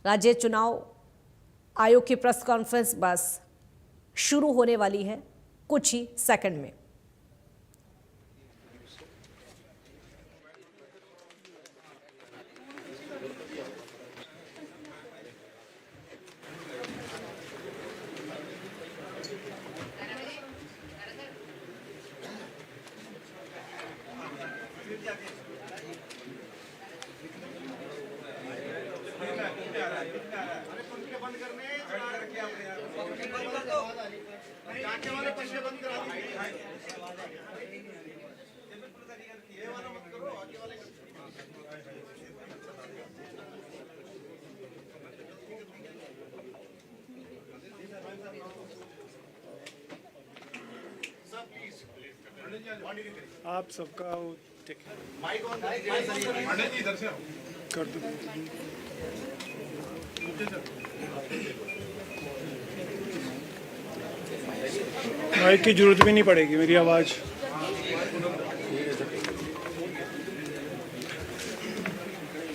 राज्य चुनाव आयोग की प्रेस कॉन्फ्रेंस बस शुरू होने वाली है कुछ ही सेकंड में। आप सबका वो कर दो। माइक की जरूरत भी नहीं पड़ेगी, मेरी आवाज।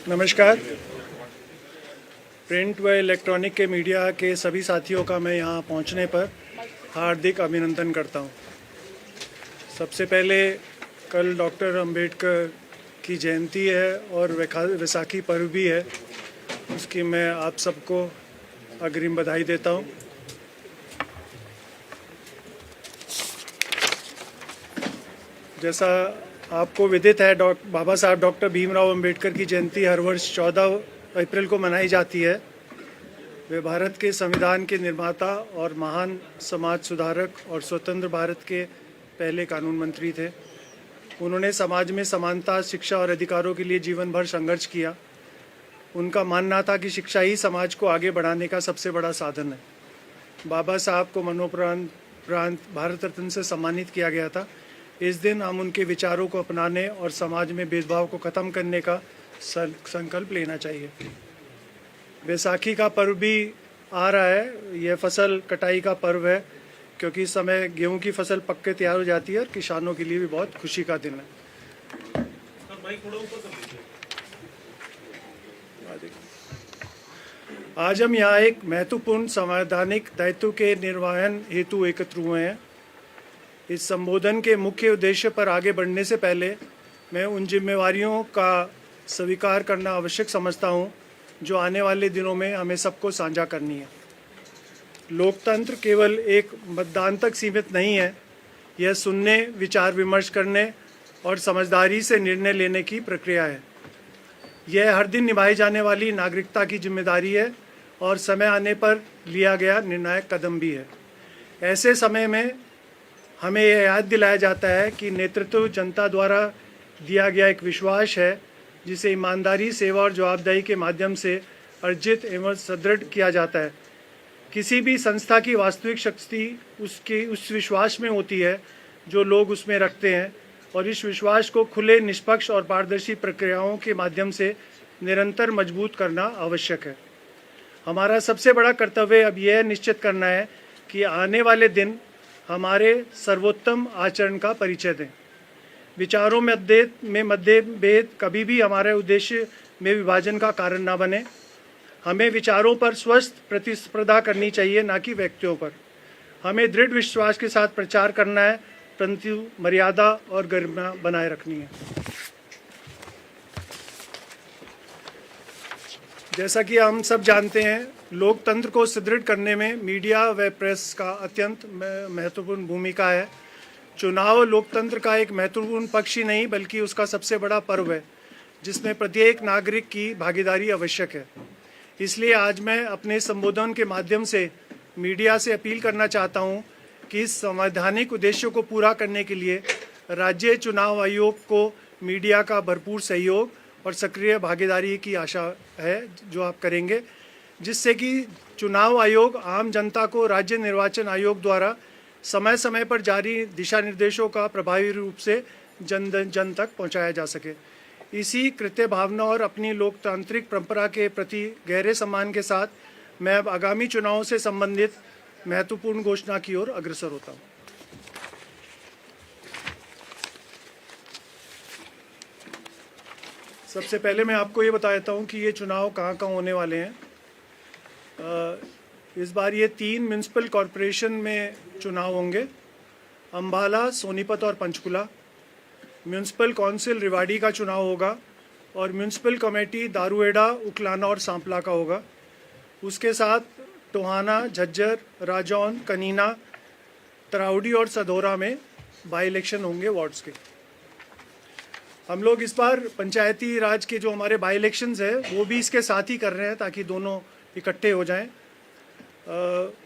नमस्कार। प्रिंट व इलेक्ट्रॉनिक के मीडिया के सभी साथियों का मैं यहाँ पहुँचने पर हार्दिक अभिनंदन करता हूँ। सबसे पहले कल डॉक्टर अंबेडकर की जयंती है और वैसाखी पर्व भी है, उसकी मैं आप सबको अग्रिम बधाई देता हूँ। जैसा आपको विदित है, बाबा साहब डॉक्टर भीमराव अंबेडकर की जयंती हर वर्ष 14 अप्रैल को मनाई जाती है। वे भारत के संविधान के निर्माता और महान समाज सुधारक और स्वतंत्र भारत के पहले कानून मंत्री थे। उन्होंने समाज में समानता, शिक्षा और अधिकारों के लिए जीवन भर संघर्ष किया। उनका मानना था कि शिक्षा ही समाज को आगे बढ़ाने का सबसे बड़ा साधन है। बाबा साहब को मरणोपरांत भारत रत्न से सम्मानित किया गया था। इस दिन हम उनके विचारों को अपनाने और समाज में भेदभाव को खत्म करने का संकल्प लेना चाहिए। वैसाखी का पर्व भी आ रहा है। यह फसल कटाई का पर्व है, क्योंकि इस समय गेहूं की फसल पक के तैयार हो जाती है और किसानों के लिए भी बहुत खुशी का दिन है। आज हम यहाँ एक महत्वपूर्ण संवैधानिक दायित्व के निर्वहन हेतु एकत्र हुए हैं। इस संबोधन के मुख्य उद्देश्य पर आगे बढ़ने से पहले मैं उन जिम्मेवारियों का स्वीकार करना आवश्यक समझता हूँ जो आने वाले दिनों में हमें सबको साझा करनी है। लोकतंत्र केवल एक मतदान तक सीमित नहीं है। यह सुनने, विचार विमर्श करने और समझदारी से निर्णय लेने की प्रक्रिया है। यह हर दिन निभाई जाने वाली नागरिकता की जिम्मेदारी है और समय आने पर लिया गया निर्णायक कदम भी है। ऐसे समय में हमें यह याद दिलाया जाता है कि नेतृत्व जनता द्वारा दिया गया एक विश्वास है, जिसे ईमानदारी, सेवा और जवाबदेही के माध्यम से अर्जित एवं सुदृढ़ किया जाता है। किसी भी संस्था की वास्तविक शक्ति उस विश्वास में होती है जो लोग उसमें रखते हैं, और इस विश्वास को खुले, निष्पक्ष और पारदर्शी प्रक्रियाओं के माध्यम से निरंतर मजबूत करना आवश्यक है। हमारा सबसे बड़ा कर्तव्य अब यह निश्चित करना है कि आने वाले दिन हमारे सर्वोत्तम आचरण का परिचय दें। विचारों में मतभेद कभी भी हमारे उद्देश्य में विभाजन का कारण न बने। हमें विचारों पर स्वस्थ प्रतिस्पर्धा करनी चाहिए, न कि व्यक्तियों पर। हमें दृढ़ विश्वास के साथ प्रचार करना है, परंतु मर्यादा और गरिमा बनाए रखनी है। जैसा कि हम सब जानते हैं, लोकतंत्र को सुदृढ़ करने में मीडिया व प्रेस का अत्यंत महत्वपूर्ण भूमिका है। चुनाव लोकतंत्र का एक महत्वपूर्ण पक्ष ही नहीं, बल्कि उसका सबसे बड़ा पर्व है, जिसमें प्रत्येक नागरिक की भागीदारी आवश्यक है। इसलिए आज मैं अपने संबोधन के माध्यम से मीडिया से अपील करना चाहता हूं कि इस संवैधानिक उद्देश्यों को पूरा करने के लिए राज्य चुनाव आयोग को मीडिया का भरपूर सहयोग और सक्रिय भागीदारी की आशा है, जो आप करेंगे, जिससे कि चुनाव आयोग आम जनता को राज्य निर्वाचन आयोग द्वारा समय समय पर जारी दिशा निर्देशों का प्रभावी रूप से जन तक पहुंचाया जा सके। इसी कृत्य भावना और अपनी लोकतांत्रिक परंपरा के प्रति गहरे सम्मान के साथ मैं अब आगामी चुनावों से संबंधित महत्वपूर्ण घोषणा की ओर अग्रसर होता हूं। सबसे पहले मैं आपको ये बता देता हूँ कि ये चुनाव कहाँ होने वाले हैं। इस बार ये 3 म्यूनसिपल कॉरपोरेशन में चुनाव होंगे, अम्बाला, सोनीपत और पंचकुला। म्यूनसिपल काउंसिल रेवाड़ी का चुनाव होगा और म्यूनसिपल कमेटी दारूहेड़ा, उकलाना और सांपला का होगा। उसके साथ टोहाना, झज्जर, राजौंद, कनीना, तराउडी और सधौरा में बाई इलेक्शन होंगे वार्ड्स के। हम लोग इस बार पंचायती राज के जो हमारे बाई इलेक्शंस है वो भी इसके साथ ही कर रहे हैं ताकि दोनों इकट्ठे हो जाएं।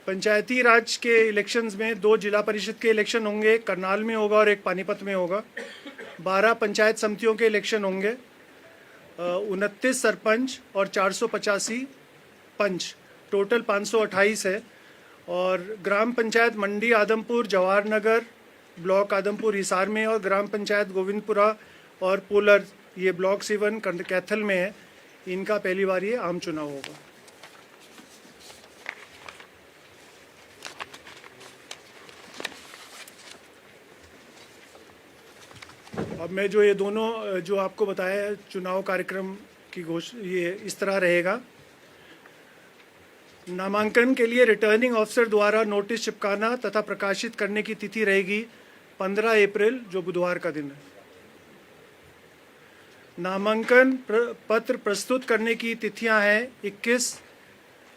पंचायती राज के इलेक्शंस में 2 जिला परिषद के इलेक्शन होंगे, एक करनाल में होगा और एक पानीपत में होगा। 12 पंचायत समितियों के इलेक्शन होंगे, 29 सरपंच और 485 पंच, टोटल 528 है। और ग्राम पंचायत मंडी आदमपुर, जवाहर नगर, ब्लॉक आदमपुर हिसार में, और ग्राम पंचायत गोविंदपुरा और पोलर, ये ब्लॉक 7 कैथल में है। इनका पहली बार ये आम चुनाव होगा। अब मैं जो ये दोनों जो आपको बताया है चुनाव कार्यक्रम की ये इस तरह रहेगा। नामांकन के लिए रिटर्निंग ऑफिसर द्वारा नोटिस चिपकाना तथा प्रकाशित करने की तिथि रहेगी 15 अप्रैल, जो बुधवार का दिन है। नामांकन पत्र प्रस्तुत करने की तिथियां हैं 21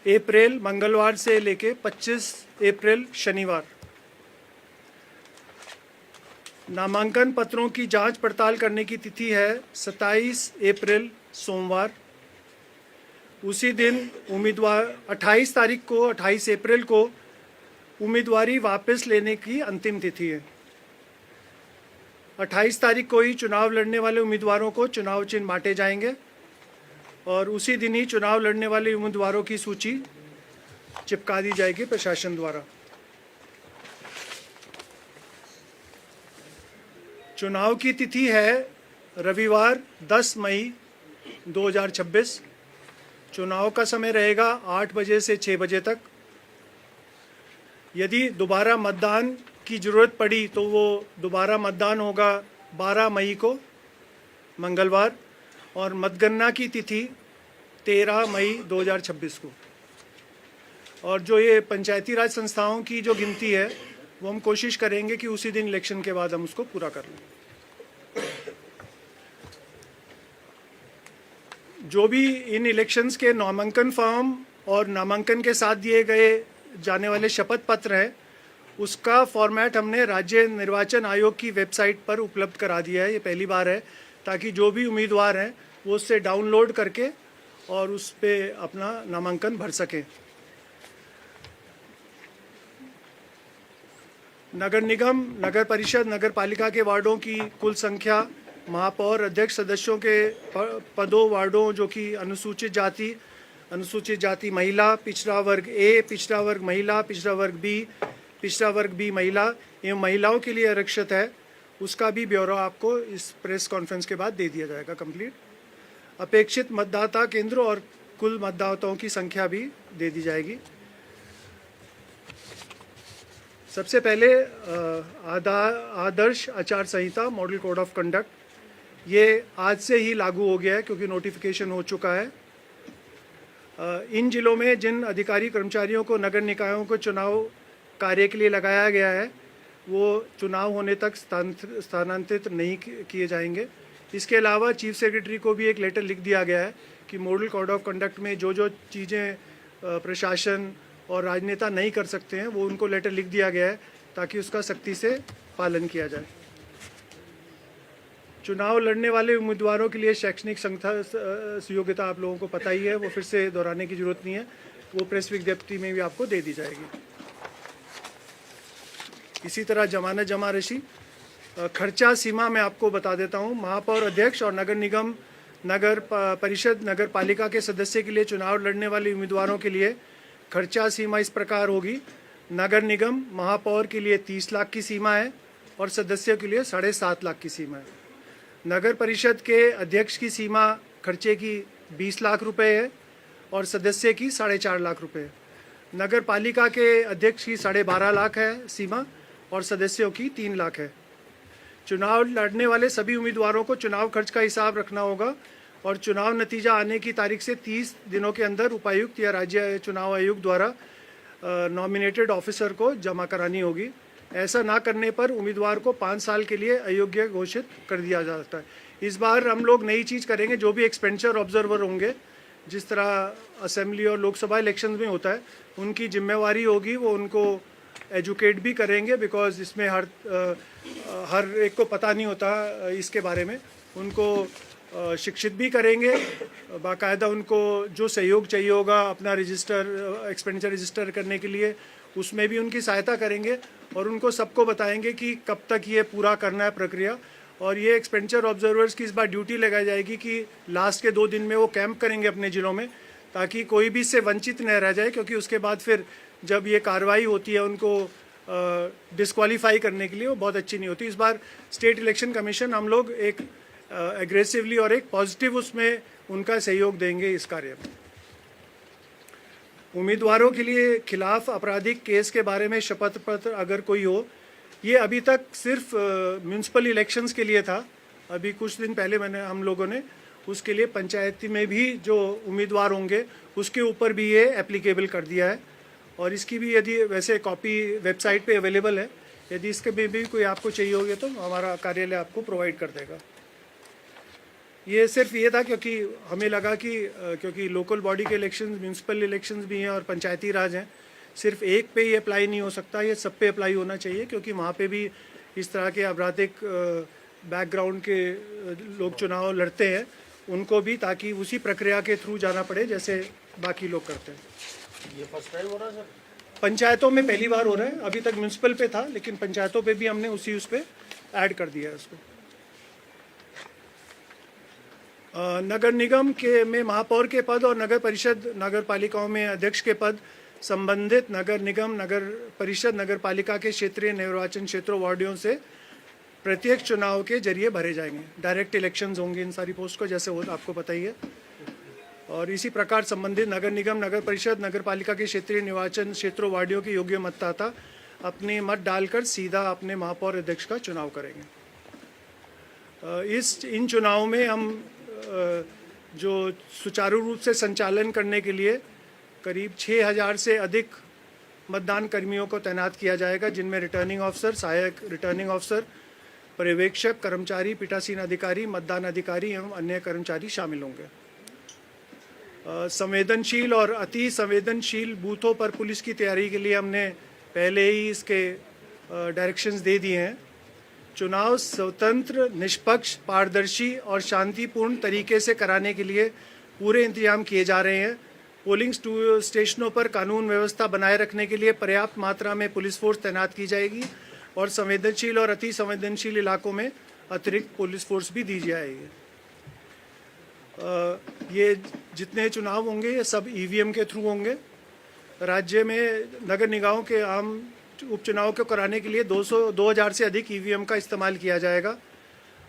अप्रैल मंगलवार से लेके 25 अप्रैल शनिवार। नामांकन पत्रों की जांच पड़ताल करने की तिथि है 27 अप्रैल सोमवार। उसी दिन उम्मीदवार 28 तारीख को 28 अप्रैल को उम्मीदवारी वापस लेने की अंतिम तिथि है। 28 तारीख को ही चुनाव लड़ने वाले उम्मीदवारों को चुनाव चिन्ह बांटे जाएंगे और उसी दिन ही चुनाव लड़ने वाले उम्मीदवारों की सूची चिपका दी जाएगी प्रशासन द्वारा। चुनाव की तिथि है रविवार 10 मई 2026। चुनाव का समय रहेगा 8 बजे से 6 बजे तक। यदि दोबारा मतदान की ज़रूरत पड़ी तो वो दोबारा मतदान होगा 12 मई को मंगलवार, और मतगणना की तिथि 13 मई 2026 को। और जो ये पंचायती राज संस्थाओं की जो गिनती है वो हम कोशिश करेंगे कि उसी दिन इलेक्शन के बाद हम उसको पूरा कर लें। जो भी इन इलेक्शंस के नामांकन फॉर्म और नामांकन के साथ दिए गए जाने वाले शपथ पत्र हैं, उसका फॉर्मेट हमने राज्य निर्वाचन आयोग की वेबसाइट पर उपलब्ध करा दिया है। ये पहली बार है, ताकि जो भी उम्मीदवार हैं वो उससे डाउनलोड करके और उस पर अपना नामांकन भर सकें। नगर निगम, नगर परिषद, नगर पालिका के वार्डों की कुल संख्या, महापौर, अध्यक्ष, सदस्यों के पदों, वार्डों जो कि अनुसूचित जाति महिला, पिछड़ा वर्ग ए, पिछड़ा वर्ग महिला, पिछड़ा वर्ग बी, पिछड़ा वर्ग बी महिला एवं महिलाओं के लिए आरक्षित है, उसका भी ब्यौरा आपको इस प्रेस कॉन्फ्रेंस के बाद दे दिया जाएगा कंप्लीट। अपेक्षित मतदाता केंद्रों और कुल मतदाताओं की संख्या भी दे दी जाएगी। सबसे पहले आदर्श आचार संहिता, मॉडल कोड ऑफ कंडक्ट, ये आज से ही लागू हो गया है क्योंकि नोटिफिकेशन हो चुका है। इन जिलों में जिन अधिकारी कर्मचारियों को नगर निकायों को चुनाव कार्य के लिए लगाया गया है वो चुनाव होने तक स्थानांतरित नहीं किए जाएंगे। इसके अलावा चीफ सेक्रेटरी को भी एक लेटर लिख दिया गया है कि मॉडल कोड ऑफ कंडक्ट में जो जो चीज़ें प्रशासन और राजनेता नहीं कर सकते हैं वो उनको लेटर लिख दिया गया है ताकि उसका सख्ती से पालन किया जाए। चुनाव लड़ने वाले उम्मीदवारों के लिए शैक्षणिक योग्यता आप लोगों को पता ही है, वो फिर से दोहराने की जरूरत नहीं है, वो प्रेस विज्ञप्ति में भी आपको दे दी जाएगी। इसी तरह जमानत जमा राशि, खर्चा सीमा मैं आपको बता देता हूँ। महापौर, अध्यक्ष और नगर निगम, नगर परिषद, नगर पालिका के सदस्य के लिए चुनाव लड़ने वाले उम्मीदवारों के लिए खर्चा सीमा इस प्रकार होगी। नगर निगम महापौर के लिए 30 लाख की सीमा है और सदस्यों के लिए 7.5 लाख की सीमा है। नगर परिषद के अध्यक्ष की सीमा खर्चे की 20 लाख रुपए है और सदस्य की 4.5 लाख रुपए है। नगर पालिका के अध्यक्ष की 12.5 लाख है सीमा और सदस्यों की 3 लाख है। चुनाव लड़ने वाले सभी उम्मीदवारों को चुनाव खर्च का हिसाब रखना होगा और चुनाव नतीजा आने की तारीख से 30 दिनों के अंदर उपायुक्त या राज्य चुनाव आयोग द्वारा नॉमिनेटेड ऑफिसर को जमा करानी होगी। ऐसा ना करने पर उम्मीदवार को 5 साल के लिए अयोग्य घोषित कर दिया जा सकता है। इस बार हम लोग नई चीज़ करेंगे, जो भी एक्सपेंडिचर ऑब्जर्वर होंगे, जिस तरह असेंबली और लोकसभा इलेक्शन में होता है, उनकी जिम्मेवारी होगी, वो उनको एजुकेट भी करेंगे, बिकॉज इसमें हर एक को पता नहीं होता इसके बारे में। उनको शिक्षित भी करेंगे, बाकायदा उनको जो सहयोग चाहिए होगा अपना रजिस्टर एक्सपेंडिचर रजिस्टर करने के लिए, उसमें भी उनकी सहायता करेंगे और उनको सबको बताएंगे कि कब तक ये पूरा करना है प्रक्रिया। और ये एक्सपेंडिचर ऑब्जर्वर्स की इस बार ड्यूटी लगाई जाएगी कि लास्ट के 2 दिन में वो कैंप करेंगे अपने ज़िलों में, ताकि कोई भी इससे वंचित न रह जाए, क्योंकि उसके बाद फिर जब ये कार्रवाई होती है उनको डिस्क्वालीफाई करने के लिए, वो बहुत अच्छी नहीं होती। इस बार स्टेट इलेक्शन कमीशन हम लोग एक एग्रेसिवली और एक पॉजिटिव उसमें उनका सहयोग देंगे इस कार्य में। उम्मीदवारों के लिए खिलाफ आपराधिक केस के बारे में शपथ पत्र अगर कोई हो, ये अभी तक सिर्फ म्यूनसिपल इलेक्शंस के लिए था। अभी कुछ दिन पहले हम लोगों ने उसके लिए पंचायती में भी जो उम्मीदवार होंगे उसके ऊपर भी ये एप्लीकेबल कर दिया है। और इसकी भी यदि वैसे कॉपी वेबसाइट पे अवेलेबल है, यदि इसके में भी कोई आपको चाहिए होगी तो हमारा कार्यालय आपको प्रोवाइड कर देगा। ये सिर्फ ये था क्योंकि हमें लगा कि क्योंकि लोकल बॉडी के इलेक्शंस, म्यूनसिपल इलेक्शंस भी हैं और पंचायती राज हैं, सिर्फ एक पे ही अप्लाई नहीं हो सकता, ये सब पे अप्लाई होना चाहिए, क्योंकि वहाँ पे भी इस तरह के आपराधिक बैकग्राउंड के लोग चुनाव लड़ते हैं, उनको भी ताकि उसी प्रक्रिया के थ्रू जाना पड़े जैसे बाकी लोग करते हैं। ये फर्स्ट टाइम हो रहा है सर? पंचायतों में पहली बार हो रहा है, अभी तक म्यूनसिपल पे था, लेकिन पंचायतों पे भी हमने उस पे ऐड कर दिया है उसको। नगर निगम के में महापौर के पद और नगर परिषद नगर पालिकाओं में अध्यक्ष के पद संबंधित नगर निगम, नगर परिषद, नगर पालिका के क्षेत्रीय निर्वाचन क्षेत्रों वार्डों से प्रत्येक चुनाव के जरिए भरे जाएंगे। डायरेक्ट इलेक्शंस होंगे इन सारी पोस्ट को, जैसे हो आपको पता ही है। और इसी प्रकार संबंधित नगर निगम, नगर परिषद, नगर पालिका के क्षेत्रीय निर्वाचन क्षेत्रों वार्डों के योग्य मतदाता अपने मत डालकर सीधा अपने महापौर अध्यक्ष का चुनाव करेंगे। इन चुनाव में हम जो सुचारू रूप से संचालन करने के लिए करीब 6000 से अधिक मतदान कर्मियों को तैनात किया जाएगा, जिनमें रिटर्निंग अफसर, सहायक रिटर्निंग अफसर, पर्यवेक्षक, कर्मचारी, पीठासीन अधिकारी, मतदान अधिकारी एवं अन्य कर्मचारी शामिल होंगे। संवेदनशील और अति संवेदनशील बूथों पर पुलिस की तैयारी के लिए हमने पहले ही इसके डायरेक्शंस दे दिए हैं। चुनाव स्वतंत्र, निष्पक्ष, पारदर्शी और शांतिपूर्ण तरीके से कराने के लिए पूरे इंतजाम किए जा रहे हैं। पोलिंग स्टेशनों पर कानून व्यवस्था बनाए रखने के लिए पर्याप्त मात्रा में पुलिस फोर्स तैनात की जाएगी और संवेदनशील और अति संवेदनशील इलाकों में अतिरिक्त पुलिस फोर्स भी दी जाएगी। ये जितने चुनाव होंगे ये सब ईवीएम के थ्रू होंगे। राज्य में नगर निकायों के आम उपचुनाव को कराने के लिए 2000 से अधिक ईवीएम का इस्तेमाल किया जाएगा।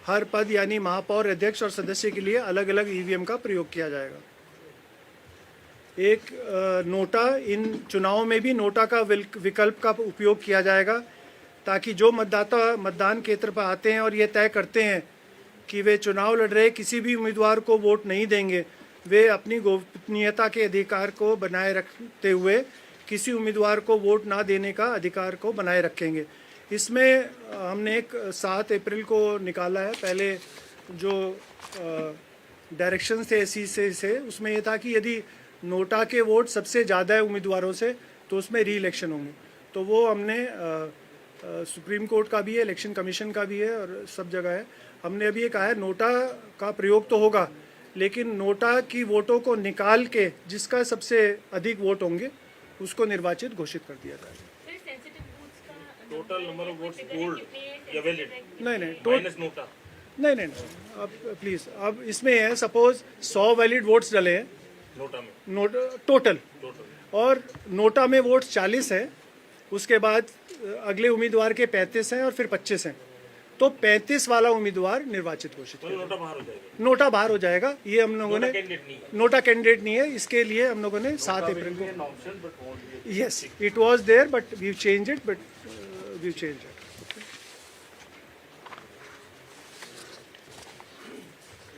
हर पद यानी महापौर, अध्यक्ष और सदस्य के लिए अलग अलग ईवीएम का प्रयोग किया जाएगा। एक नोटा, इन चुनावों में भी नोटा का विकल्प का उपयोग किया जाएगा, ताकि जो मतदाता मतदान केंद्र पर आते हैं और ये तय करते हैं कि वे चुनाव लड़ रहे किसी भी उम्मीदवार को वोट नहीं देंगे, वे अपनी गोपनीयता के अधिकार को बनाए रखते हुए किसी उम्मीदवार को वोट ना देने का अधिकार को बनाए रखेंगे। इसमें हमने एक 7 अप्रैल को निकाला है। पहले जो डायरेक्शन थे SC से उसमें ये था कि यदि नोटा के वोट सबसे ज़्यादा है उम्मीदवारों से तो उसमें री इलेक्शन होंगे। तो वो हमने सुप्रीम कोर्ट का भी है, इलेक्शन कमीशन का भी है और सब जगह है। हमने अभी ये कहा है नोटा का प्रयोग तो होगा, लेकिन नोटा की वोटों को निकाल के जिसका सबसे अधिक वोट होंगे उसको निर्वाचित घोषित कर दिया जाएगा। Total number of votes polled या वैलिड? नहीं, माइनस नोटा? नहीं, अब प्लीज़, अब इसमें है सपोज 100 वैलिड वोट्स डले हैं नोटा में, टोटल, और नोटा में वोट्स 40 हैं, उसके बाद अगले उम्मीदवार के 35 हैं और फिर 25 हैं, तो 35 वाला उम्मीदवार निर्वाचित घोषित तो नोटा बाहर हो जाएगा। नोटा बाहर हो जाएगा। ये हम लोगों ने नोटा कैंडिडेट नहीं है, इसके लिए हम लोगों ने 7 अप्रैल को, yes it was there but we change it,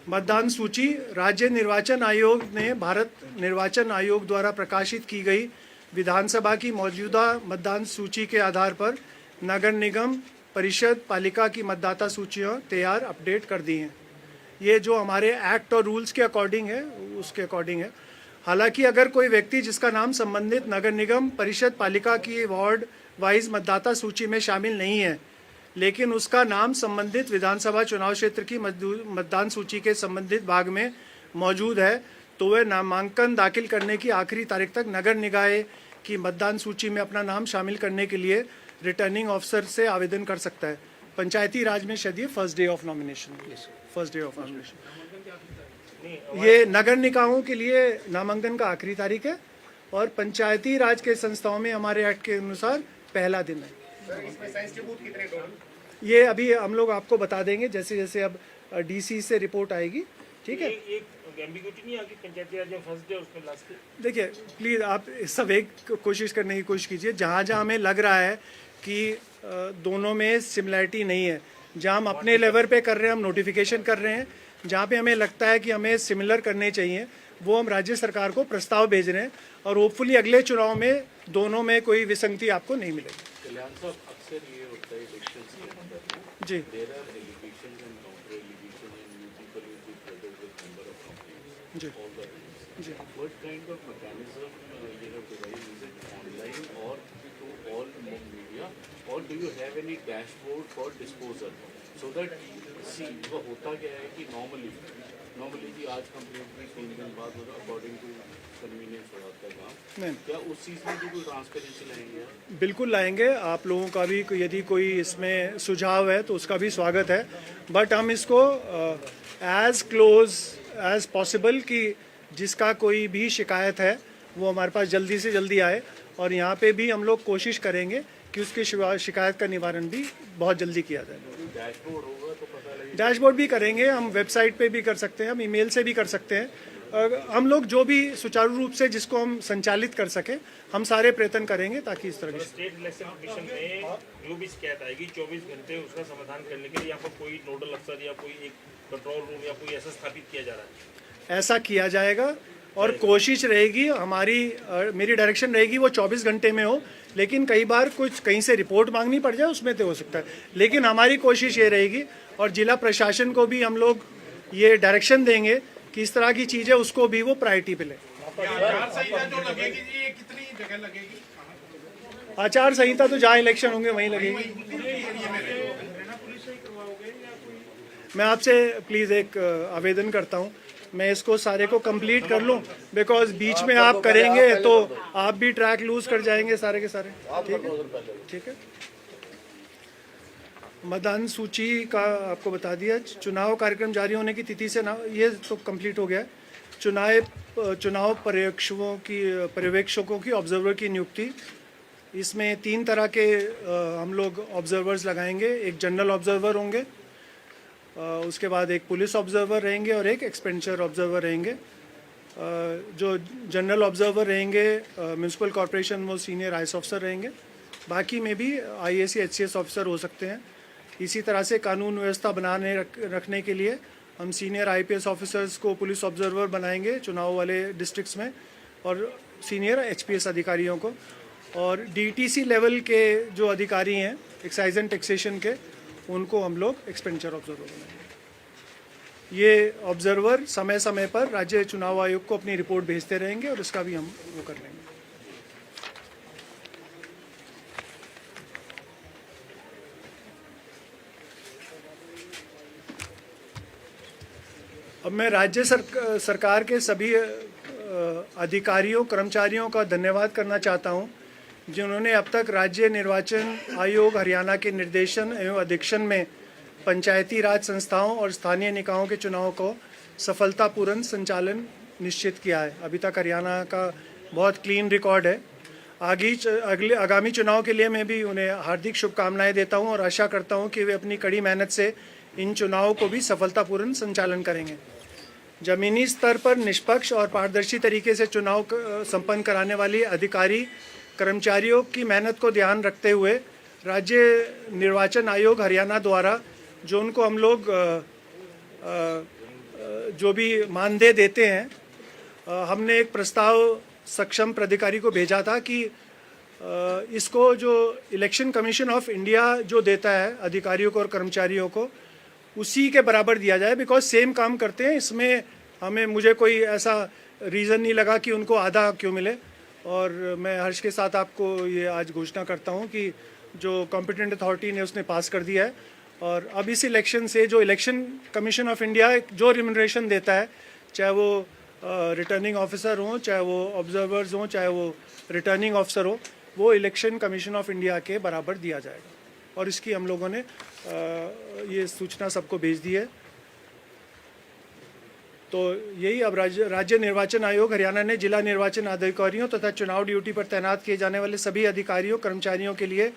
मतदान सूची राज्य निर्वाचन आयोग ने भारत निर्वाचन आयोग द्वारा प्रकाशित की गई विधानसभा की मौजूदा मतदान सूची के आधार पर नगर निगम परिषद पालिका की मतदाता सूचियाँ तैयार अपडेट कर दी हैं। ये जो हमारे एक्ट और रूल्स के अकॉर्डिंग है, उसके अकॉर्डिंग है। हालांकि अगर कोई व्यक्ति जिसका नाम संबंधित नगर निगम परिषद पालिका की वार्ड वाइज मतदाता सूची में शामिल नहीं है, लेकिन उसका नाम संबंधित विधानसभा चुनाव क्षेत्र की मतदान सूची के संबंधित भाग में मौजूद है, तो वह नामांकन दाखिल करने की आखिरी तारीख तक नगर निकाय की मतदान सूची में अपना नाम शामिल करने के लिए रिटर्निंग ऑफिसर से आवेदन कर सकता है। पंचायती राज में शायद ये first day of nomination, first day of nomination. ये नगर निकायों के लिए नामांकन का आखिरी तारीख है और पंचायती राज के संस्थाओं में हमारे एक्ट के अनुसार पहला दिन है। ये अभी हम लोग आपको बता देंगे जैसे जैसे अब डीसी से रिपोर्ट आएगी, ठीक है। एम्बिग्यूटी नहीं आगे पंचायती राज में फर्स्ट डे और उसमें लास्ट डे। देखिए प्लीज़ आप सब एक कोशिश करने की कोशिश कीजिए। जहाँ जहाँ हमें लग रहा है कि दोनों में सिमिलैरिटी नहीं है, जहाँ हम अपने लेवल पे कर रहे हैं, हम नोटिफिकेशन कर रहे हैं, जहाँ पे हमें लगता है कि हमें सिमिलर करने चाहिए वो हम राज्य सरकार को प्रस्ताव भेज रहे हैं और होपफुली अगले चुनाव में दोनों में कोई विसंगति आपको नहीं मिलेगी। कल्याण साहब, अक्सर ये होता है इलेक्शंस के अंदर जी, there are allegations and counter allegation and you people will be flooded with number of complaints जी, ऑल द टाइम। जी। What kind of mechanism you have devised? Is it online or to all media, or do you have any dashboard for disposal so that see वो होता क्या है कि normally जी आज complaint की 3 दिन बाद अकॉर्डिंग टू कन्वीनियंस हो जाता है काम। नहीं, क्या उस चीज़ में भी कोई ट्रांसपेरेंसी लाएंगे आप? बिल्कुल लाएंगे। आप लोगों का भी यदि कोई इसमें सुझाव है तो उसका भी स्वागत है, बट हम इसको एज क्लोज एज पॉसिबल कि जिसका कोई भी शिकायत है वो हमारे पास जल्दी से जल्दी आए, और यहाँ पे भी हम लोग कोशिश करेंगे कि उसकी शिकायत का निवारण भी बहुत जल्दी किया जाए। डैशबोर्ड होगा तो पता लगेगा। डैशबोर्ड भी करेंगे, हम वेबसाइट पे भी कर सकते हैं, हम ईमेल से भी कर सकते हैं। हम लोग जो भी सुचारू रूप से जिसको हम संचालित कर सकें, हम सारे प्रयत्न करेंगे ताकि इस तरह की स्टेट इलेक्शन कमीशन में जो भी शिकायत आएगी 24 घंटे उसका समाधान करने के लिए यहाँ पर कोई नोडल अफसर या कोई एक कंट्रोल रूम या कोई ऐसा स्थापित किया जा रहा है। ऐसा किया जाएगा और कोशिश रहेगी हमारी, मेरी डायरेक्शन रहेगी वो 24 घंटे में हो, लेकिन कई बार कुछ कहीं से रिपोर्ट मांगनी पड़ जाए उसमें तो हो सकता है, लेकिन हमारी कोशिश ये रहेगी और जिला प्रशासन को भी हम लोग ये डायरेक्शन देंगे कि इस तरह की चीज़ें उसको भी वो प्रायोरिटी पे ले। आचार संहिता जो लगेगी जी, ये कितनी जगह लगेगी? आचार संहिता तो जहाँ इलेक्शन होंगे वहीं लगेगी। मैं आपसे प्लीज़ एक आवेदन करता हूँ, मैं इसको सारे को कंप्लीट कर लूँ, बिकॉज बीच में आप करेंगे तो आप भी ट्रैक लूज कर जाएंगे सारे के सारे। ठीक है, ठीक है। मतदान सूची का आपको बता दिया। चुनाव कार्यक्रम जारी होने की तिथि से ना, ये तो कंप्लीट हो गया है। चुनाव पर्यवेक्षकों की ऑब्जर्वर की नियुक्ति, इसमें 3 तरह के हम लोग ऑब्जर्वर्स लगाएंगे। एक जनरल ऑब्जर्वर होंगे, उसके बाद एक पुलिस ऑब्जर्वर रहेंगे और एक एक्सपेंडिचर ऑब्जर्वर रहेंगे। जो जनरल ऑब्जर्वर रहेंगे म्यूनसिपल कॉरपोरेशन वो सीनियर आईएएस ऑफिसर रहेंगे, बाकी में भी आईएएस या एचसीएस ऑफिसर हो सकते हैं। इसी तरह से कानून व्यवस्था बनाने रखने के लिए हम सीनियर आईपीएस ऑफिसर्स को पुलिस ऑब्जर्वर बनाएंगे चुनाव वाले डिस्ट्रिक्ट्स में, और सीनियर एचपीएस अधिकारियों को, और डीटीसी लेवल के जो अधिकारी हैं एक्साइज एंड टैक्सेशन के, उनको हम लोग एक्सपेंडिचर ऑब्जर्वर बनाएंगे। ये ऑब्जर्वर समय समय पर राज्य चुनाव आयोग को अपनी रिपोर्ट भेजते रहेंगे और इसका भी हम वो कर लेंगे। अब मैं राज्य सरकार के सभी अधिकारियों कर्मचारियों का धन्यवाद करना चाहता हूं, जिन्होंने अब तक राज्य निर्वाचन आयोग हरियाणा के निर्देशन एवं अधीक्षण में पंचायती राज संस्थाओं और स्थानीय निकायों के चुनाव को सफलतापूर्ण संचालन निश्चित किया है। अभी तक हरियाणा का बहुत क्लीन रिकॉर्ड है। आगामी चुनाव के लिए मैं भी उन्हें हार्दिक शुभकामनाएं देता हूं और आशा करता हूं कि वे अपनी कड़ी मेहनत से इन चुनावों को भी सफलतापूर्ण संचालन करेंगे। जमीनी स्तर पर निष्पक्ष और पारदर्शी तरीके से चुनाव संपन्न कराने वाली अधिकारी कर्मचारियों की मेहनत को ध्यान रखते हुए राज्य निर्वाचन आयोग हरियाणा द्वारा जो उनको हम लोग जो भी मानदेय देते हैं, हमने एक प्रस्ताव सक्षम प्राधिकारी को भेजा था कि इसको जो इलेक्शन कमीशन ऑफ इंडिया जो देता है अधिकारियों को और कर्मचारियों को, उसी के बराबर दिया जाए, बिकॉज सेम काम करते हैं। इसमें मुझे कोई ऐसा रीज़न नहीं लगा कि उनको आधा क्यों मिले। और मैं हर्ष के साथ आपको ये आज घोषणा करता हूँ कि जो कॉम्पिटेंट अथॉरिटी ने उसने पास कर दिया है, और अब इस इलेक्शन से जो इलेक्शन कमीशन ऑफ इंडिया जो रिम्यूनरेशन देता है, चाहे वो रिटर्निंग ऑफिसर हों, चाहे वो ऑब्जर्वर्स हों, चाहे वो रिटर्निंग ऑफिसर हो, वो इलेक्शन कमीशन ऑफ इंडिया के बराबर दिया जाएगा। और इसकी हम लोगों ने ये सूचना सबको भेज दी है। तो यही अब राज्य निर्वाचन आयोग हरियाणा ने जिला निर्वाचन अधिकारियों तथा चुनाव ड्यूटी पर तैनात किए जाने वाले सभी अधिकारियों कर्मचारियों के लिए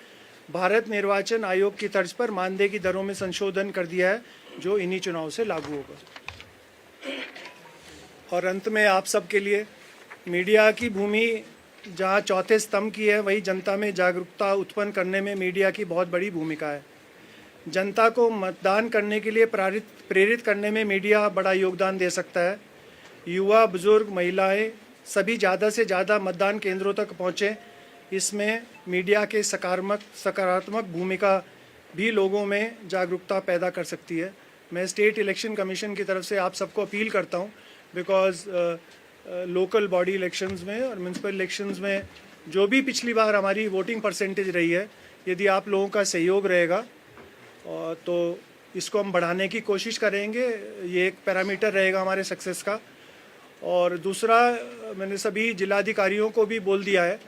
भारत निर्वाचन आयोग की तर्ज पर मानदेय की दरों में संशोधन कर दिया है, जो इन्हीं चुनाव से लागू होगा। और अंत में आप सबके लिए, मीडिया की भूमि जहां चौथे स्तंभ की है, वही जनता में जागरूकता उत्पन्न करने में मीडिया की बहुत बड़ी भूमिका है। जनता को मतदान करने के लिए प्रेरित करने में मीडिया बड़ा योगदान दे सकता है। युवा, बुजुर्ग, महिलाएं सभी ज़्यादा से ज़्यादा मतदान केंद्रों तक पहुँचें। इसमें मीडिया के सकारात्मक भूमिका भी लोगों में जागरूकता पैदा कर सकती है। मैं स्टेट इलेक्शन कमीशन की तरफ से आप सबको अपील करता हूँ, बिकॉज लोकल बॉडी इलेक्शंस में और म्यूनसिपल इलेक्शंस में जो भी पिछली बार हमारी वोटिंग परसेंटेज रही है, यदि आप लोगों का सहयोग रहेगा तो इसको हम बढ़ाने की कोशिश करेंगे। ये एक पैरामीटर रहेगा हमारे सक्सेस का। और दूसरा, मैंने सभी जिलाधिकारियों को भी बोल दिया है,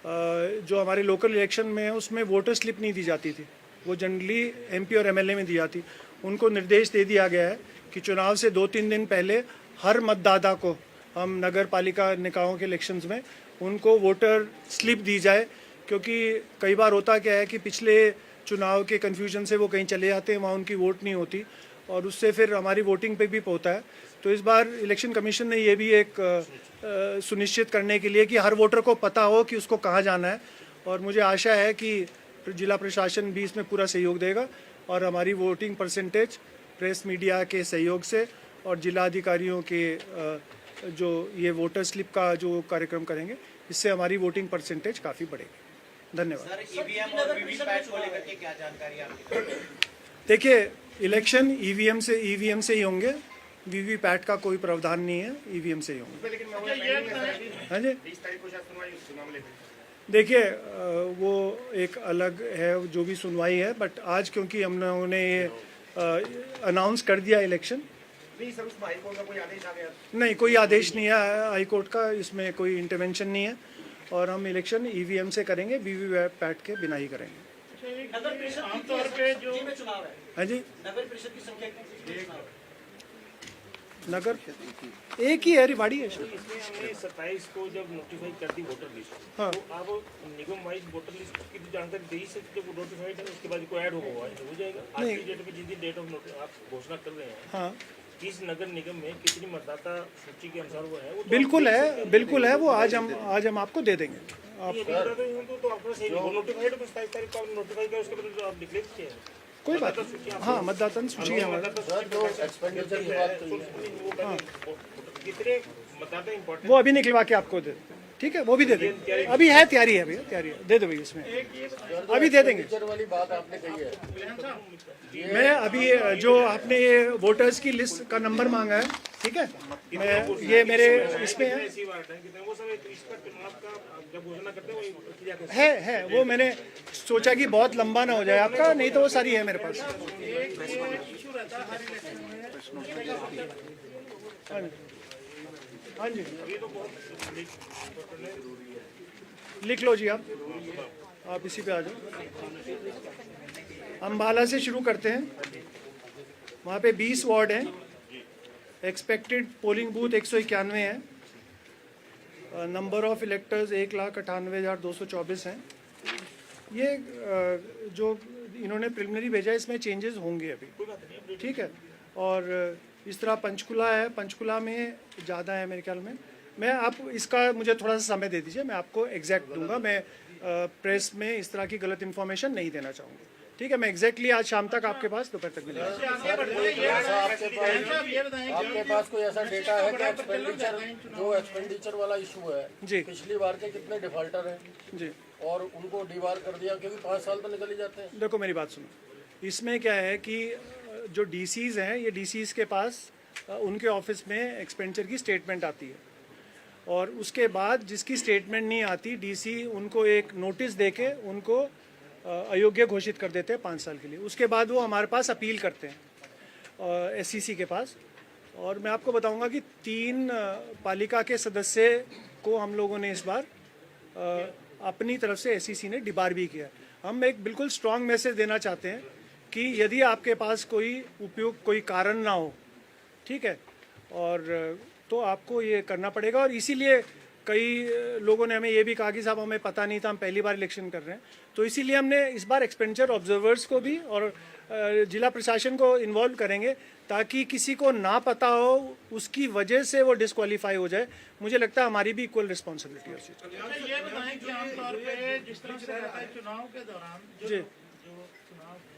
जो हमारे लोकल इलेक्शन में है उसमें वोटर स्लिप नहीं दी जाती थी, वो जनरली एमपी और एमएलए में दी जाती। उनको निर्देश दे दिया गया है कि चुनाव से 2-3 दिन पहले हर मतदाता को, हम नगर पालिका निकायों के इलेक्शंस में उनको वोटर स्लिप दी जाए, क्योंकि कई बार होता क्या है कि पिछले चुनाव के कन्फ्यूजन से वो कहीं चले जाते हैं, वहाँ उनकी वोट नहीं होती और उससे फिर हमारी वोटिंग पे भी होता है। तो इस बार इलेक्शन कमीशन ने ये भी एक सुनिश्चित करने के लिए कि हर वोटर को पता हो कि उसको कहाँ जाना है, और मुझे आशा है कि जिला प्रशासन भी इसमें पूरा सहयोग देगा और हमारी वोटिंग परसेंटेज प्रेस मीडिया के सहयोग से और जिला अधिकारियों के जो ये वोटर स्लिप का जो कार्यक्रम करेंगे, इससे हमारी वोटिंग परसेंटेज काफ़ी बढ़ेगी। धन्यवाद। सर, ईवीएम और वीवीपैट को लेकर के क्या जानकारी आपकी? देखिए, इलेक्शन ईवीएम से ही होंगे, वीवीपैट का कोई प्रावधान नहीं है, ईवीएम से ही होंगे। हाँ जी, देखिए वो एक अलग है जो भी सुनवाई है, बट आज क्योंकि हम लोगों ने ये अनाउंस कर दिया इलेक्शन, नहीं कोई आदेश नहीं है हाईकोर्ट का, इसमें कोई इंटरवेंशन नहीं है, और हम इलेक्शन ईवीएम से करेंगे, वीवीपैट के बिना ही करेंगे। नगर परिषद आमतौर पे जो चुनाव है, हाँ जी, नगर परिषद की संख्या कितनी है? नगर एक ही है, रिवाड़ी है। इसमें हमने 27 को जब नोटिफाई कर दी वोटर लिस्ट, हाँ। तो अब निगम वाइज वोटर लिस्ट की जानकारी दे ही सकते, जब नोटिफाइड है उसके बाद कोई ऐड होगा हो जाएगा। आज की डेट में जिस दिन डेट ऑफ आप घोषणा कर रहे हैं, हाँ, इस नगर निगम में कितनी मतदाता सूची के अनुसार वो है, वो तो बिल्कुल है, वो आज हम आपको दे देंगे। आप तो आपका सही नोटिफाइड 27 तारीख को नोटिफाई किया, उसके बाद आप डिक्लेयर किए हैं कोई बात नहीं। हाँ, मतदाता सूची है हमारा। कितने मतदाता इंपॉर्टेंट, वो अभी निकलवा के आपको दे, ठीक है, वो भी दे देंगे। अभी है, तैयारी है भैया, तैयारी है, दे दो भैया, इसमें अभी दे देंगे। वाली बात आपने कही है, मैं अभी जो आपने ये वोटर्स की लिस्ट का नंबर मांगा है, ठीक है, मैं ये मेरे इसमें है, वो सब इसका चुनाव का जब घोषणा करते हैं वो प्रक्रिया है वो मैंने सोचा कि बहुत लंबा ना हो जाए आपका, नहीं तो वो सारी है मेरे पास। हाँ जी, लिख लो जी, आप इसी पे आ जाओ। अम्बाला से शुरू करते हैं, वहाँ पे 20 वार्ड हैं, एक्सपेक्टेड पोलिंग बूथ 191 है, नंबर ऑफ इलेक्टर्स 1,98,224 हैं। ये जो इन्होंने प्रिलिमिनरी भेजा है, इसमें चेंजेस होंगे अभी, ठीक है। और इस तरह पंचकुला है, पंचकुला में ज़्यादा है मेरे ख्याल में। मैं आप इसका मुझे थोड़ा सा समय दे दीजिए, मैं आपको एग्जैक्ट दूंगा। मैं प्रेस में इस तरह की गलत इन्फॉर्मेशन नहीं देना चाहूँगा। ठीक है, मैं एग्जैक्टली आज शाम तक आपके पास दोपहर तक मिलेगा। आपके पास कोई ऐसा डेटा है कि एक्सपेंडिचर जो एक्सपेंडिचर वाला इशू है जी पिछली बार के कितने डिफॉल्टर हैं जी, और उनको डीबार कर दिया क्योंकि 5 साल तो निकल ही जाते हैं। देखो मेरी बात सुनो, इसमें क्या है कि जो डीसीज हैं, ये डीसीज के पास उनके ऑफिस में एक्सपेंडिचर की स्टेटमेंट आती है, और उसके बाद जिसकी स्टेटमेंट नहीं आती, डीसी उनको एक नोटिस देके उनको अयोग्य घोषित कर देते हैं 5 साल के लिए। उसके बाद वो हमारे पास अपील करते हैं एससीसी के पास, और मैं आपको बताऊंगा कि 3 पालिका के सदस्य को हम लोगों ने इस बार अपनी तरफ से एससीसी ने डिबार भी किया। हम एक बिल्कुल स्ट्रांग मैसेज देना चाहते हैं कि यदि आपके पास कोई उपयुक्त कोई कारण ना हो, ठीक है, और तो आपको ये करना पड़ेगा। और इसीलिए कई लोगों ने हमें ये भी कहा कि साहब हमें पता नहीं था, हम पहली बार इलेक्शन कर रहे हैं, तो इसीलिए हमने इस बार एक्सपेंडिचर ऑब्जर्वर्स को भी और जिला प्रशासन को इन्वॉल्व करेंगे, ताकि किसी को ना पता हो उसकी वजह से वो डिस्क्वालीफाई हो जाए। मुझे लगता है हमारी भी इक्वल रिस्पॉन्सिबिलिटी है उस चीज़ की। अच्छा, ये बताएं कि आमतौर पे जिस तरह से रहता है चुनाव के दौरान जी। जो चुनाव है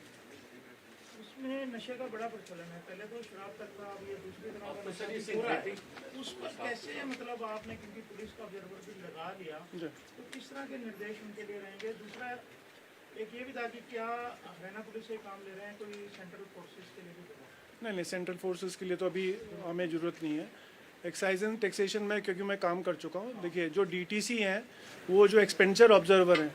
उसमें नशे का बड़ा प्रचलन है। पहले तो शराब तक था, अब ये दूसरी तरह का नशा भी हो रहा है। उस पर कैसे मतलब आपने, क्योंकि पुलिस का ऑब्जर्वर भी लगा लिया, तो किस तरह के निर्देश उनके लिए रहेंगे? दूसरा एक ये भी था कि क्या हरियाणा पुलिस से काम ले रहे हैं, कोई सेंट्रल फोर्सेस के लिए भी करवा? नहीं, सेंट्रल फोर्सेस के लिए तो अभी हमें ज़रूरत नहीं है। एक्साइज एंड टैक्सेशन में क्योंकि मैं काम कर चुका हूँ, देखिए जो डीटीसी हैं, वो जो एक्सपेंडिचर ऑब्जर्वर हैं,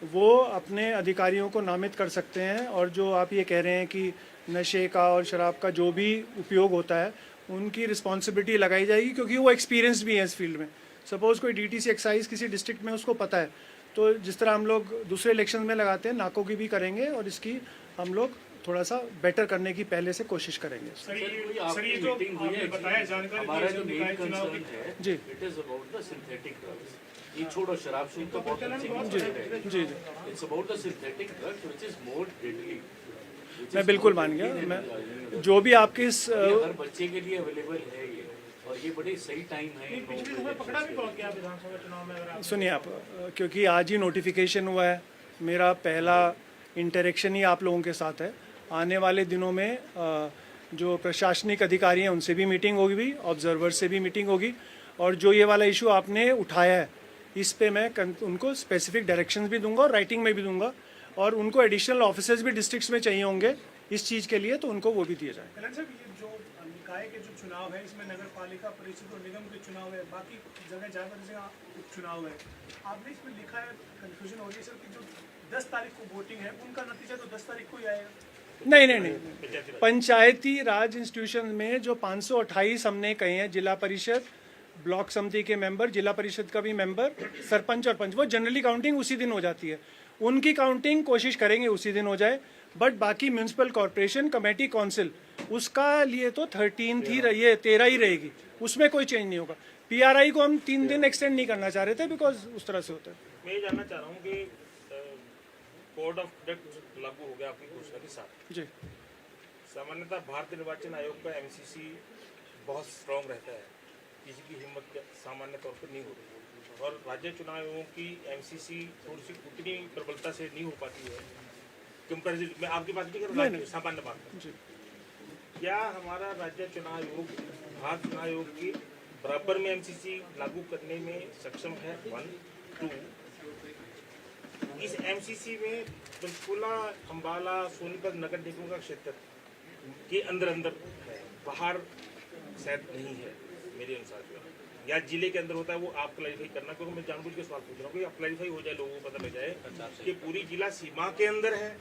वो अपने अधिकारियों को नामित कर सकते हैं, और जो आप ये कह रहे हैं कि नशे का और शराब का जो भी उपयोग होता है, उनकी रिस्पॉन्सिबिलिटी लगाई जाएगी, क्योंकि वो एक्सपीरियंस भी है इस फील्ड में। सपोज़ कोई डीटीसी एक्साइज किसी डिस्ट्रिक्ट में उसको पता है, तो जिस तरह हम लोग दूसरे इलेक्शन में लगाते हैं, नाकों की भी करेंगे, और इसकी हम लोग थोड़ा सा बेटर करने की पहले से कोशिश करेंगे। हमारा जो मेन कंसर्न है जी। It is about the synthetic drugs. ये छोड़ो, शराब शुरू तो बहुत अच्छी बात जी है। जी जी, it's about the synthetic drugs which is more deadly. मैं बिल्कुल मान गया। मैं जो भी आपकी इस हर बच्चे के लिए अवेलेबल है ये, और ये बड़े सही टाइम है। पिछली दफा पकड़ा भी बहुत गया विधानसभा चुनाव में, अगर आप सुनिए आप, क्योंकि आज ही नोटिफिकेशन हुआ है, मेरा पहला इंटरेक्शन ही आप लोगों के साथ है। आने वाले दिनों में जो प्रशासनिक अधिकारी हैं उनसे भी मीटिंग होगी, ऑब्जर्वर से भी मीटिंग होगी, और जो ये वाला इशू आपने उठाया है इस पे मैं उनको स्पेसिफिक डायरेक्शंस भी दूंगा और राइटिंग में भी दूंगा, और उनको एडिशनल ऑफिसर्स भी डिस्ट्रिक्ट्स में चाहिए होंगे इस चीज़ के लिए, तो उनको वो भी दिए जाए। कल्याण साहब, ये जो निकाय के जो चुनाव है, इसमें नगर पालिका परिषद और निगम के चुनाव है, बाकी जगह जगह उपचुनाव है, आपने इसमें लिखा है, कंफ्यूजन हो रही है सर कि जो 10 तारीख को वोटिंग है उनका नतीजा तो 10 तारीख को ही आएगा। नहीं, पंचायती राज इंस्टीट्यूशन में जो 528 हमने कहे हैं, जिला परिषद, ब्लॉक समिति के मेंबर, जिला परिषद का भी मेंबर, सरपंच और पंच, वो जनरली काउंटिंग उसी दिन हो जाती है। उनकी काउंटिंग कोशिश करेंगे उसी दिन हो जाए, बट बाकी म्यूनसिपल कॉर्पोरेशन, कमेटी, काउंसिल, उसका लिए तो 13 ही रही है, 13 ही रहेगी, उसमें कोई चेंज नहीं होगा। पीआरआई को हम 3 दिन एक्सटेंड नहीं करना चाह रहे थे, बिकॉज उस तरह से होता है। मैं ये जानना चाह रहा हूँ कि कोड ऑफ कंडक्ट लागू हो गया आपकी घोषणा के साथ। जी, सामान्यतः भारतीय निर्वाचन आयोग का एमसीसी बहुत स्ट्रांग रहता है, किसी की हिम्मत सामान्य तौर पर नहीं होती, और राज्य चुनाव आयोगों की एमसीसी थोड़ी सी उतनी प्रबलता से नहीं हो पाती है कंपेरिजन। मैं आपकी बात नहीं कर रहा हूँ, सामान्य बात। क्या हमारा राज्य चुनाव आयोग भारत चुनाव आयोग के बराबर में एमसीसी लागू करने में सक्षम है? 1, 2, इस एमसीसी में पंचकुला, अम्बाला, सोनीपत नगर निगमों का क्षेत्र के अंदर है, बाहर शायद नहीं है मेरे अनुसार, या जिले के अंदर होता है, वो आप क्लैरिफाई करना, क्योंकि मैं जानबूझ के सवाल पूछ रहा हूँ कि आप क्लैरिफाई हो जाए, लोगों को पता लग जाए कि पूरी जिला सीमा के अंदर है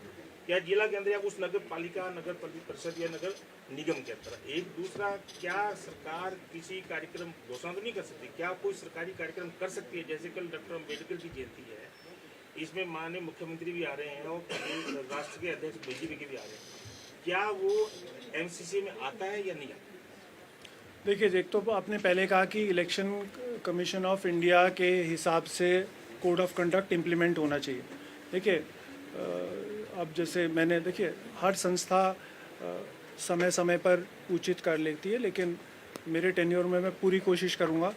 या जिला के अंदर, या उस नगर पालिका, नगर परिषद या नगर निगम के अंदर। एक दूसरा, क्या सरकार किसी कार्यक्रम घोषणा तो नहीं कर सकती? क्या कोई सरकारी कार्यक्रम कर सकती है? जैसे कल डॉक्टर अम्बेडकर की जयंती है, इसमें माननीय मुख्यमंत्री भी आ रहे हैं और राष्ट्र के अध्यक्ष बीजेपी के भी आ रहे हैं, क्या वो एमसीसी में आता है या नहीं आता? देखिए, एक तो आपने पहले कहा कि इलेक्शन कमीशन ऑफ इंडिया के हिसाब से कोड ऑफ कंडक्ट इम्प्लीमेंट होना चाहिए। देखिए, अब जैसे मैंने, देखिए हर संस्था समय समय पर उचित कर लेती है, लेकिन मेरे टेन्योर में मैं पूरी कोशिश करूँगा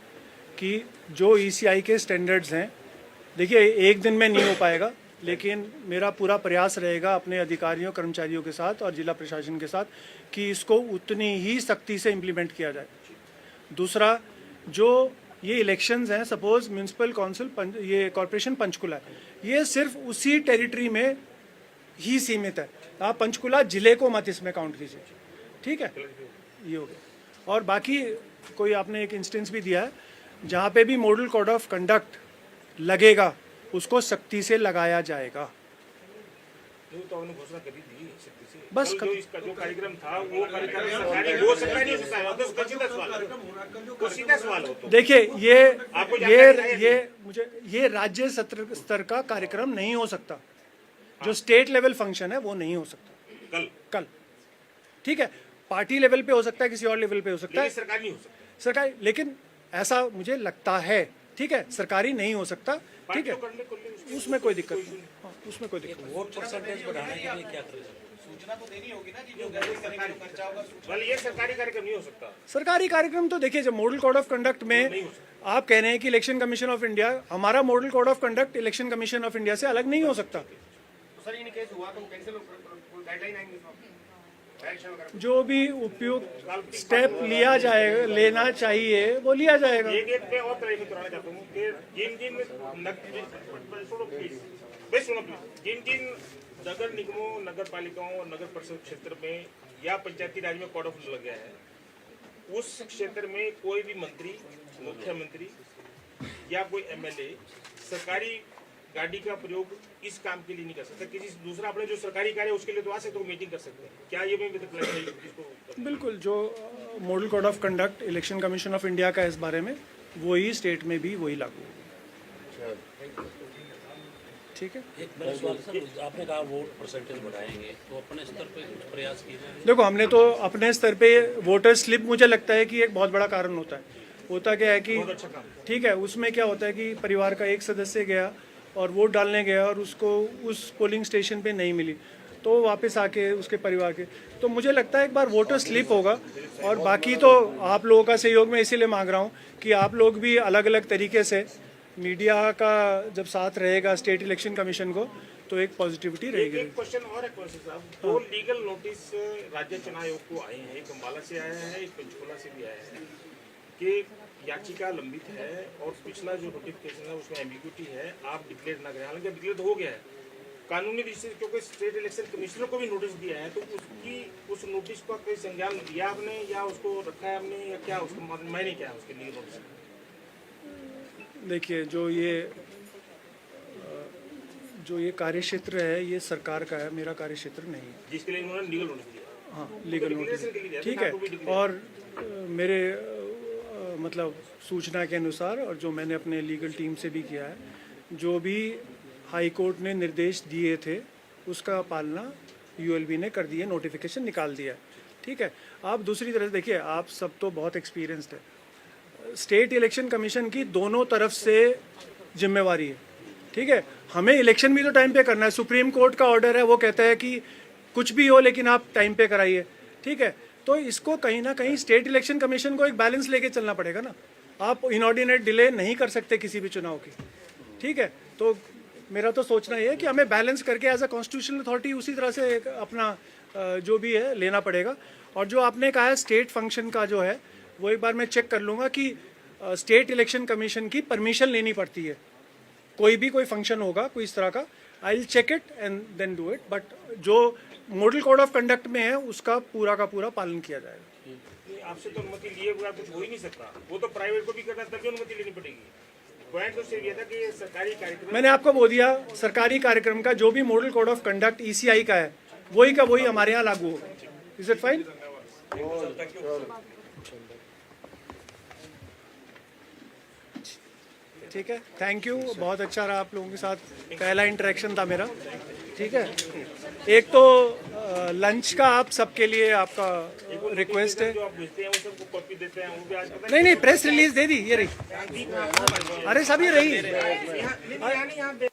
कि जो ईसीआई के स्टैंडर्ड्स हैं, देखिए एक दिन में नहीं हो पाएगा, लेकिन मेरा पूरा प्रयास रहेगा अपने अधिकारियों कर्मचारियों के साथ और जिला प्रशासन के साथ कि इसको उतनी ही सख्ती से इम्प्लीमेंट किया जाए। दूसरा, जो ये इलेक्शंस हैं, सपोज म्यूनसिपल काउंसिल ये कॉरपोरेशन पंचकुला है, ये सिर्फ उसी टेरिटरी में ही सीमित है। आप पंचकुला जिले को मत इसमें काउंट कीजिए, ठीक है? ये हो गया। और बाकी कोई आपने एक इंस्टेंस भी दिया है, जहाँ पे भी मॉडल कोड ऑफ कंडक्ट लगेगा उसको सख्ती से लगाया जाएगा। तो हमने घोषणा करी थी सख्ती से। बस जो इसका जो कार्यक्रम था वो कार्यक्रम सरकारी हो सकता नहीं हो सकता है, तो उसका सीधा सवाल है। वो सीधा सवाल हो तो देखिए, आपको जानकारी है ये राज्य स्तर का कार्यक्रम नहीं हो सकता। जो स्टेट लेवल फंक्शन है वो नहीं हो सकता कल, ठीक है? पार्टी लेवल पे हो सकता है, किसी और लेवल पे हो सकता है, लेकिन सरकार नहीं हो सकता। सरकारी, लेकिन ऐसा मुझे लगता है, ठीक है? सरकारी नहीं हो सकता, ठीक है? उसमें कोई दिक्कत नहीं, हाँ, उसमें कोई दिक्कत नहीं। वोट परसेंटेज बढ़ाने के लिए क्या करें? सूचना तो देनी होगी ना कि जो सरकारी खर्चा होगा। well, ये सरकारी कार्यक्रम नहीं हो सकता। सरकारी कार्यक्रम तो देखिए, जब मॉडल कोड ऑफ कंडक्ट में आप कह रहे हैं कि इलेक्शन कमीशन ऑफ इंडिया, हमारा model code of conduct election commission of India से अलग नहीं हो सकता। सर इन केस हुआ तो कैंसिल गाइडलाइन आएंगे। जो भी उपयुक्त स्टेप लिया जाएगा, लेना चाहिए, वो लिया जाएगा। एक पे और तरह कराना चाहता हूँ कि जिन जिन नगर निगमों, नगर पालिकाओं और नगर परिषद क्षेत्र में या पंचायती राज में कोड ऑफ लग गया है, उस क्षेत्र में कोई भी मंत्री, मुख्यमंत्री या कोई एमएलए सरकारी गाड़ी का प्रयोग इस काम के लिए नहीं कर सकता। किसी दूसरा अपने जो सरकारी कार्य है उसके लिए तो आ सकते हो, मीटिंग कर सकते हैं। क्या ये भी मतलब बिल्कुल, जो model code of conduct election commission of India का इस बारे में, वही स्टेट में भी वही लागू होगा, ठीक है? एक मेरा सवाल सर, आपने कहा वोट परसेंटेज बढ़ाएंगे, तो अपने स्तर पे कुछ प्रयास किए जाएंगे? देखो, हमने तो अपने स्तर पे वोटर स्लिप, मुझे लगता है कि एक बहुत बड़ा कारण होता क्या है कि, ठीक है, उसमें क्या होता है कि परिवार का एक सदस्य गया और वोट डालने गया और उसको उस पोलिंग स्टेशन पे नहीं मिली, तो वापस आके उसके परिवार के, तो मुझे लगता है एक बार वोटर स्लिप होगा। और बाकी तो आप लोगों का सहयोग मैं इसीलिए मांग रहा हूँ कि आप लोग भी अलग अलग तरीके से, मीडिया का जब साथ रहेगा स्टेट इलेक्शन कमीशन को, तो एक पॉजिटिविटी रहेगी। एक क्वेश्चन और है कौन साहब, दो लीगल नोटिस राज्य चुनाव आयोग को आए हैं, एक अम्बाला से आया है, एक पंचकुला से भी आया है कि याचिका लंबित है और पिछला जो नोटिफिकेशन है उसमें एम्बिग्यूटी है, आप डिक्लेयर ना करें। हालांकि डिक्लेयर तो हो गया है कानूनी दृष्टि से, क्योंकि स्टेट इलेक्शन कमिश्नर को भी नोटिस दिया है, तो उस नोटिस का कोई संज्ञान लिया आपने या उसको रखा है आपने, या क्या उसको मैंने क्या उसके लिए नोटिस? देखिए, जो ये कार्य क्षेत्र है ये सरकार का है, मेरा कार्य क्षेत्र नहीं है, जिसके लिए उन्होंने लीगल नोटिस दिया। हाँ, लीगल नोटिस, ठीक है? और मेरे मतलब सूचना के अनुसार, और जो मैंने अपने लीगल टीम से भी किया है, जो भी हाई कोर्ट ने निर्देश दिए थे उसका पालना यूएलबी ने कर दी है, नोटिफिकेशन निकाल दिया है, ठीक है? आप दूसरी तरफ देखिए, आप सब तो बहुत एक्सपीरियंस्ड है, स्टेट इलेक्शन कमीशन की दोनों तरफ से जिम्मेवारी है, ठीक है? हमें इलेक्शन भी तो टाइम पे करना है। सुप्रीम कोर्ट का ऑर्डर है, वो कहता है कि कुछ भी हो लेकिन आप टाइम पे कराइए, ठीक है? तो इसको कहीं ना कहीं स्टेट इलेक्शन कमीशन को एक बैलेंस लेके चलना पड़ेगा ना। आप इनऑर्डिनेट डिले नहीं कर सकते किसी भी चुनाव की, ठीक है? तो मेरा तो सोचना ये है कि हमें बैलेंस करके एज अ कॉन्स्टिट्यूशनल अथॉरिटी उसी तरह से अपना जो भी है लेना पड़ेगा। और जो आपने कहा है स्टेट फंक्शन का जो है, वो एक बार मैं चेक कर लूँगा कि स्टेट इलेक्शन कमीशन की परमिशन लेनी पड़ती है। कोई फंक्शन होगा कोई इस तरह का, I will check it and then do it, but जो मॉडल कोड ऑफ कंडक्ट में है उसका पूरा का पूरा पालन किया जाएगा। आपसे तो अनुमति लिए हुआ कुछ हो ही नहीं सकता, वो तो प्राइवेट को भी करना तभी अनुमति लेनी पड़ेगी। पॉइंट तो सिर्फ ये था कि सरकारी कार्यक्रम, मैंने आपको बोल दिया, सरकारी कार्यक्रम का जो भी model code of conduct ECI का है वही का वही हमारे यहाँ लागू होगा। Is it fine? ठीक है, थैंक यू, बहुत अच्छा रहा आप लोगों के साथ, पहला इंटरेक्शन था मेरा, ठीक है? एक तो लंच का आप सबके लिए आपका रिक्वेस्ट है, जो आप भेजते हैं वो सबको कॉपी देते हैं, वो भी आज पता नहीं प्रेस रिलीज दे दी, ये रही, अरे सब ये रही।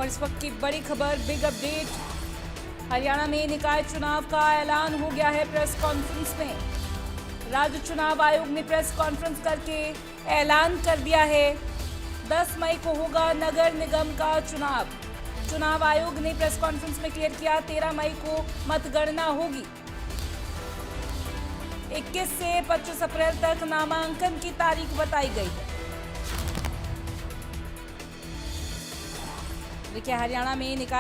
और इस वक्त की बड़ी खबर, बिग अपडेट। हरियाणा में निकाय चुनाव का ऐलान हो गया है प्रेस कॉन्फ्रेंस में। राज्य चुनाव आयोग ने प्रेस कॉन्फ्रेंस करके ऐलान कर दिया है 10 मई को होगा नगर निगम का चुनाव। चुनाव आयोग ने प्रेस कॉन्फ्रेंस में क्लियर किया 13 मई को मतगणना होगी। 21 से 25 अप्रैल तक नामांकन की तारीख बताई गई है। देखिए, हरियाणा में निकाय